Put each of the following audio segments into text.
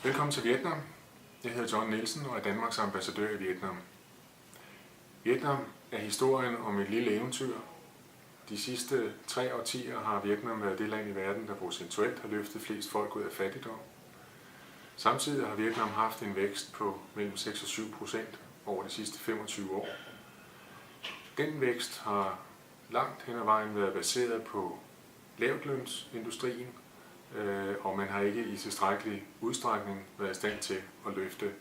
Velkommen til Vietnam. Jeg hedder John Nielsen og er Danmarks ambassadør i Vietnam. Vietnam er historien om et lille eventyr. De sidste 3 årtier har Vietnam været det land i verden, der procentuelt har løftet flest folk ud af fattigdom. Samtidig har Vietnam haft en vækst på mellem 6 og 7% over de sidste 25 år. Den vækst har langt hen ad vejen været baseret på lavtlønsindustrien, og man har ikke i tilstrækkelig udstrækning været i stand til at løfte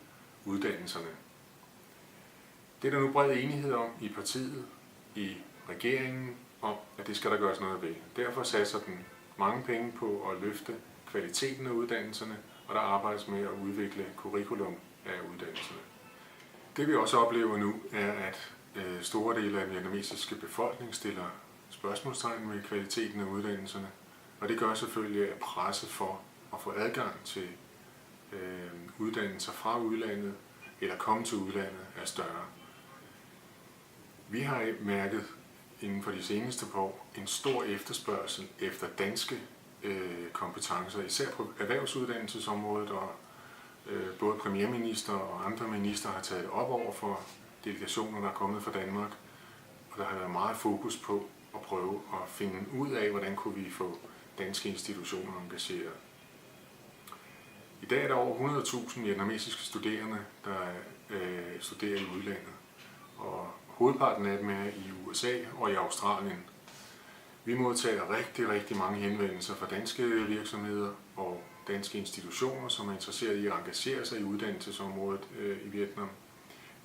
uddannelserne. Det er der nu bred enighed om i partiet, i regeringen, om at det skal der gøres noget ved. Derfor satser den mange penge på at løfte kvaliteten af uddannelserne, og der arbejdes med at udvikle curriculum af uddannelserne. Det vi også oplever nu er, at store dele af den vietnamesiske befolkning stiller spørgsmålstegn ved kvaliteten af uddannelserne, og det gør selvfølgelig, at presset for at få adgang til uddannelser fra udlandet eller komme til udlandet er større. Vi har mærket inden for de seneste par år en stor efterspørgsel efter danske kompetencer, især på erhvervsuddannelsesområdet, og både premierminister og andre minister har taget det op over for delegationer, der er kommet fra Danmark, og der har været meget fokus på at prøve at finde ud af, hvordan kunne vi få danske institutioner engageret. I dag er der over 100.000 vietnamesiske studerende, der studerer i udlandet, og hovedparten af dem er i USA og i Australien. Vi modtager rigtig mange henvendelser fra danske virksomheder og danske institutioner, som er interesseret i at engagere sig i uddannelsesområdet i Vietnam.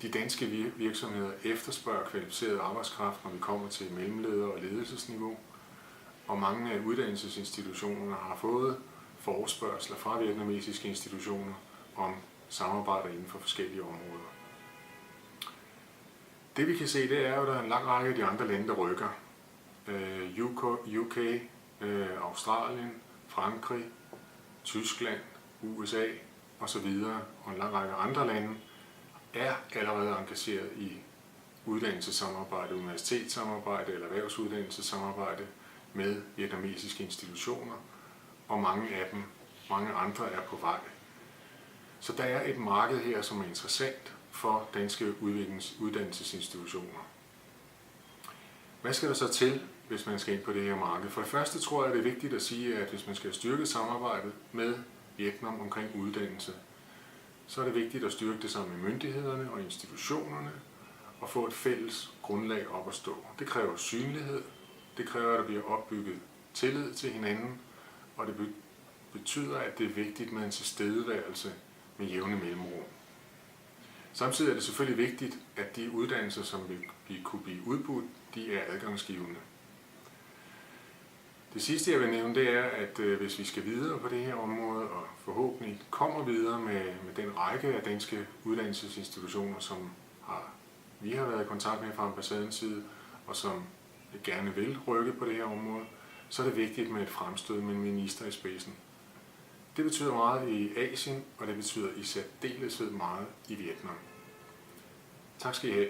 De danske virksomheder efterspørger kvalificeret arbejdskraft, når vi kommer til mellemleder- og ledelsesniveau, og mange af uddannelsesinstitutionerne har fået forespørgsler fra vietnamesiske institutioner om samarbejder inden for forskellige områder. Det vi kan se, det er jo, at der er en lang række af de andre lande, der rykker. UK, Australien, Frankrig, Tyskland, USA osv. og en lang række andre lande er allerede engageret i uddannelsessamarbejde, universitetssamarbejde eller erhvervsuddannelsessamarbejde med vietnamesiske institutioner, og mange andre er på vej. Så der er et marked her, som er interessant for danske uddannelsesinstitutioner. Hvad skal der så til, hvis man skal ind på det her marked? For det første tror jeg, det er vigtigt at sige, at hvis man skal styrke samarbejdet med Vietnam omkring uddannelse, så er det vigtigt at styrke det sammen med myndighederne og institutionerne og få et fælles grundlag op at stå. Det kræver synlighed, det kræver, at der bliver opbygget tillid til hinanden, og det betyder, at det er vigtigt med en tilstedeværelse med jævne mellemrum. Samtidig er det selvfølgelig vigtigt, at de uddannelser, som vil kunne blive udbudt, de er adgangsgivende. Det sidste, jeg vil nævne, det er, at hvis vi skal videre på det her område, og forhåbentlig kommer videre med den række af danske uddannelsesinstitutioner, som vi har været i kontakt med fra ambassadens side, og som gerne vil rykke på det her område, så er det vigtigt med et fremstød med en minister i spidsen. Det betyder meget i Asien, og det betyder i særdeleshed meget i Vietnam. Tak skal I have.